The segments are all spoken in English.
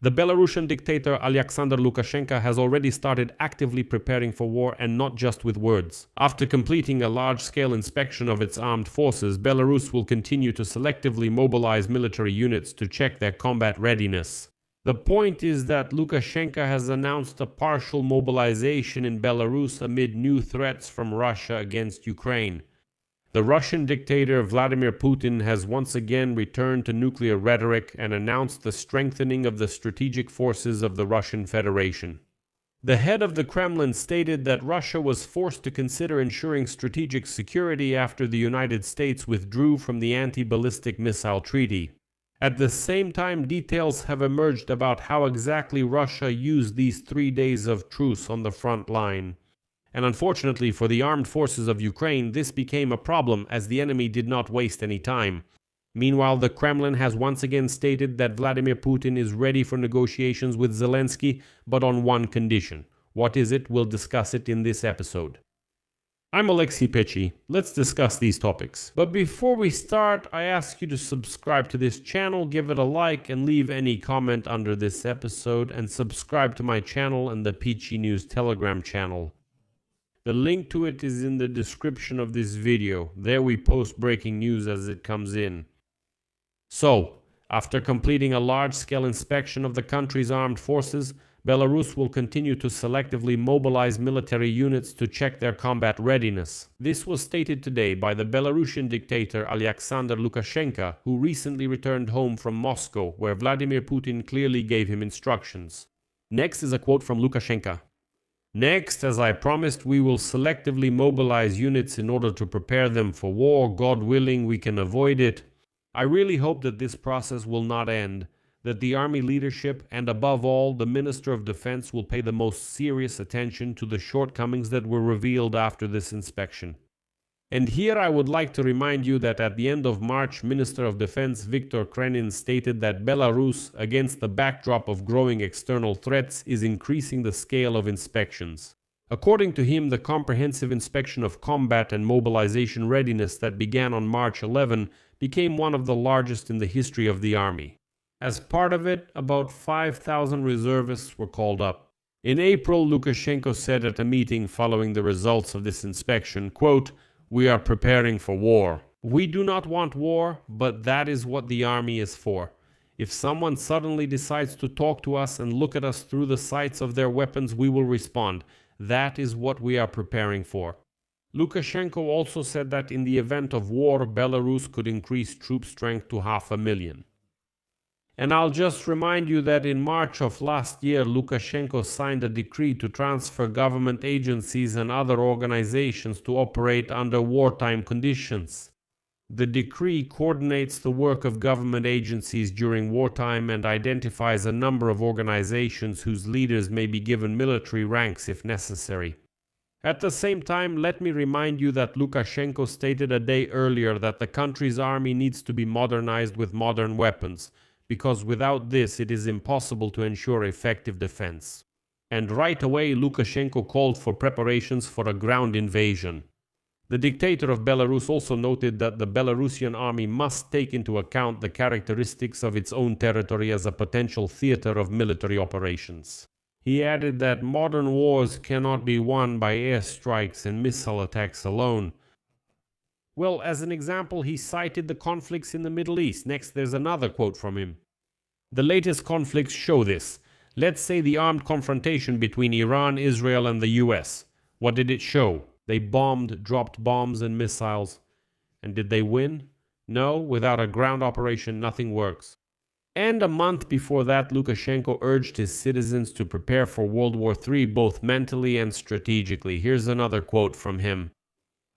The Belarusian dictator Alexander Lukashenko has already started actively preparing for war, and not just with words. After completing a large-scale inspection of its armed forces, Belarus will continue to selectively mobilize military units to check their combat readiness. The point is that Lukashenko has announced a partial mobilization in Belarus amid new threats from Russia against Ukraine. The Russian dictator Vladimir Putin has once again returned to nuclear rhetoric and announced the strengthening of the strategic forces of the Russian Federation. The head of the Kremlin stated that Russia was forced to consider ensuring strategic security after the United States withdrew from the anti-ballistic missile treaty. At the same time, details have emerged about how exactly Russia used these 3 days of truce on the front line. And unfortunately for the armed forces of Ukraine, this became a problem as the enemy did not waste any time. Meanwhile, the Kremlin has once again stated that Vladimir Putin is ready for negotiations with Zelensky, but on one condition. What is it? We'll discuss it in this episode. I'm Pechiy. Let's discuss these topics. But before we start, I ask you to subscribe to this channel, give it a like, and leave any comment under this episode, and subscribe to my channel and the Pechiy News Telegram channel. The link to it is in the description of this video. There we post breaking news as it comes in. So, after completing a large-scale inspection of the country's armed forces, Belarus will continue to selectively mobilize military units to check their combat readiness. This was stated today by the Belarusian dictator Alexander Lukashenko, who recently returned home from Moscow, where Vladimir Putin clearly gave him instructions. Next is a quote from Lukashenko. Next, as I promised, we will selectively mobilize units in order to prepare them for war. God willing, we can avoid it. I really hope that this process will not end, that the army leadership and above all the Minister of Defense will pay the most serious attention to the shortcomings that were revealed after this inspection. And here I would like to remind you that at the end of March, Minister of Defense Viktor Kremlin stated that Belarus, against the backdrop of growing external threats, is increasing the scale of inspections. According to him, the comprehensive inspection of combat and mobilization readiness that began on March 11 became one of the largest in the history of the army. As part of it, about 5,000 reservists were called up. In April, Lukashenko said at a meeting following the results of this inspection, quote, "We are preparing for war. We do not want war, but that is what the army is for. If someone suddenly decides to talk to us and look at us through the sights of their weapons, we will respond. That is what we are preparing for." Lukashenko also said that in the event of war, Belarus could increase troop strength to 500,000. And I'll just remind you that in March of last year, Lukashenko signed a decree to transfer government agencies and other organizations to operate under wartime conditions. The decree coordinates the work of government agencies during wartime and identifies a number of organizations whose leaders may be given military ranks if necessary. At the same time, let me remind you that Lukashenko stated a day earlier that the country's army needs to be modernized with modern weapons, because without this it is impossible to ensure effective defense. And right away Lukashenko called for preparations for a ground invasion. The dictator of Belarus also noted that the Belarusian army must take into account the characteristics of its own territory as a potential theater of military operations. He added that modern wars cannot be won by airstrikes and missile attacks alone. Well, as an example, he cited the conflicts in the Middle East. Next, there's another quote from him. The latest conflicts show this. Let's say the armed confrontation between Iran, Israel, and the US. What did it show? They dropped bombs and missiles. And did they win? No, without a ground operation, nothing works. And a month before that, Lukashenko urged his citizens to prepare for World War III, both mentally and strategically. Here's another quote from him.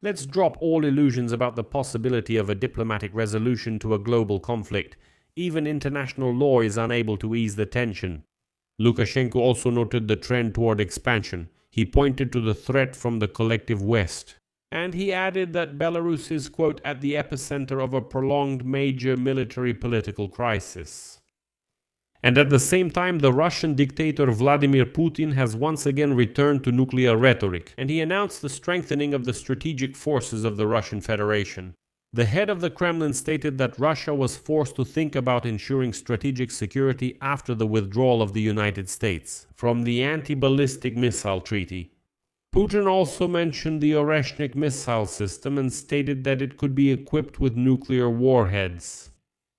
Let's drop all illusions about the possibility of a diplomatic resolution to a global conflict. Even international law is unable to ease the tension. Lukashenko also noted the trend toward expansion. He pointed to the threat from the collective West. And he added that Belarus is, quote, at the epicenter of a prolonged major military political crisis. And at the same time, the Russian dictator Vladimir Putin has once again returned to nuclear rhetoric, and he announced the strengthening of the strategic forces of the Russian Federation. The head of the Kremlin stated that Russia was forced to think about ensuring strategic security after the withdrawal of the United States from the anti-ballistic missile treaty. Putin also mentioned the Oreshnik missile system and stated that it could be equipped with nuclear warheads.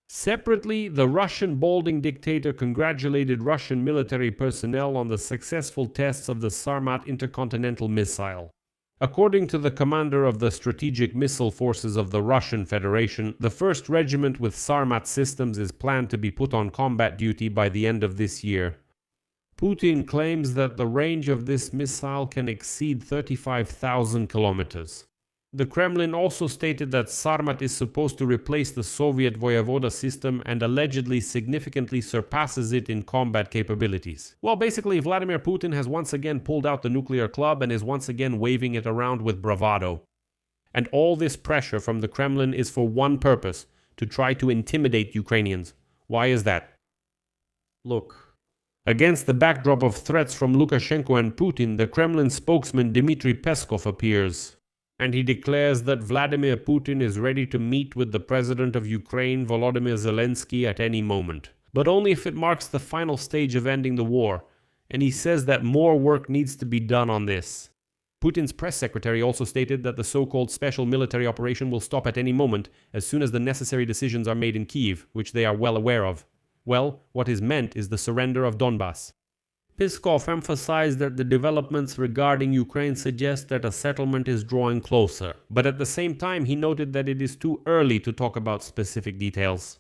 Separately, the Russian balding dictator congratulated Russian military personnel on the successful tests of the Sarmat intercontinental missile. According to the commander of the strategic missile forces of the Russian Federation, the first regiment with Sarmat systems is planned to be put on combat duty by the end of this year. Putin claims that the range of this missile can exceed 35,000 kilometers. The Kremlin also stated that Sarmat is supposed to replace the Soviet Voyevoda system and allegedly significantly surpasses it in combat capabilities. Well, basically, Vladimir Putin has once again pulled out the nuclear club and is once again waving it around with bravado. And all this pressure from the Kremlin is for one purpose: to try to intimidate Ukrainians. Why is that? Look. Against the backdrop of threats from Lukashenko and Putin, the Kremlin spokesman Dmitry Peskov appears. And he declares that Vladimir Putin is ready to meet with the president of Ukraine, Volodymyr Zelensky, at any moment, but only if it marks the final stage of ending the war, and he says that more work needs to be done on this. Putin's press secretary also stated that the so-called special military operation will stop at any moment as soon as the necessary decisions are made in Kyiv, which they are well aware of. Well, what is meant is the surrender of Donbass. Peskov emphasized that the developments regarding Ukraine suggest that a settlement is drawing closer, but at the same time he noted that it is too early to talk about specific details.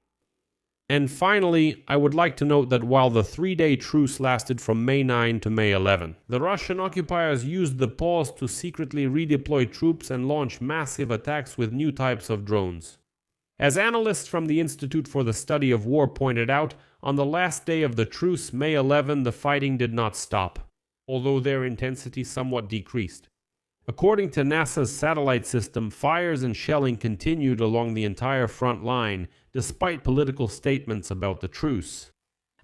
And finally, I would like to note that while the 3-day truce lasted from May 9 to May 11, the Russian occupiers used the pause to secretly redeploy troops and launch massive attacks with new types of drones. As analysts from the Institute for the Study of War pointed out, on the last day of the truce, May 11, the fighting did not stop, although their intensity somewhat decreased. According to NASA's satellite system, fires and shelling continued along the entire front line, despite political statements about the truce.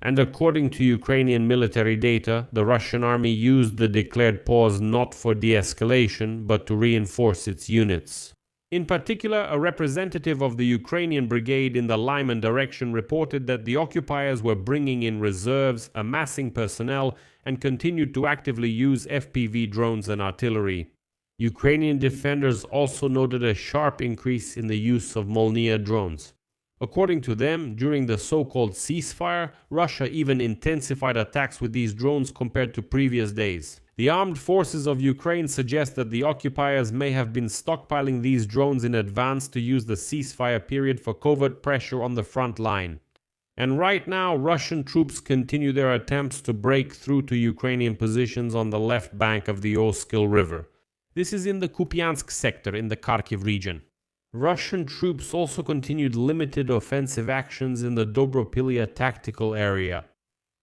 And according to Ukrainian military data, the Russian army used the declared pause not for de-escalation, but to reinforce its units. In particular, a representative of the Ukrainian brigade in the Lyman direction reported that the occupiers were bringing in reserves, amassing personnel, and continued to actively use FPV drones and artillery. Ukrainian defenders also noted a sharp increase in the use of Molniya drones. According to them, during the so-called ceasefire, Russia even intensified attacks with these drones compared to previous days. The armed forces of Ukraine suggest that the occupiers may have been stockpiling these drones in advance to use the ceasefire period for covert pressure on the front line. And right now, Russian troops continue their attempts to break through to Ukrainian positions on the left bank of the Oskil River. This is in the Kupiansk sector in the Kharkiv region. Russian troops also continued limited offensive actions in the Dobropilya tactical area.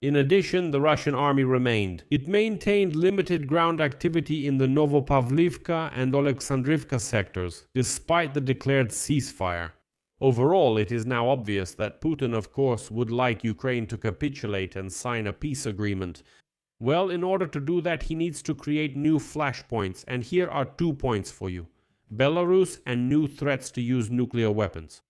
In addition, the Russian army remained. It maintained limited ground activity in the Novopavlivka and Oleksandrivka sectors, despite the declared ceasefire. Overall, it is now obvious that Putin, of course, would like Ukraine to capitulate and sign a peace agreement. Well, in order to do that, he needs to create new flashpoints, and here are 2 points for you: Belarus and new threats to use nuclear weapons.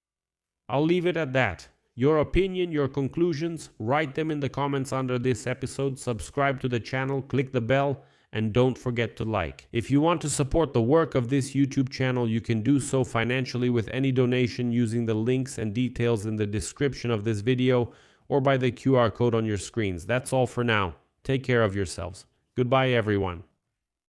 I'll leave it at that. Your opinion, your conclusions, write them in the comments under this episode, subscribe to the channel, click the bell, and don't forget to like. If you want to support the work of this YouTube channel, you can do so financially with any donation using the links and details in the description of this video or by the QR code on your screens. That's all for now. Take care of yourselves. Goodbye, everyone.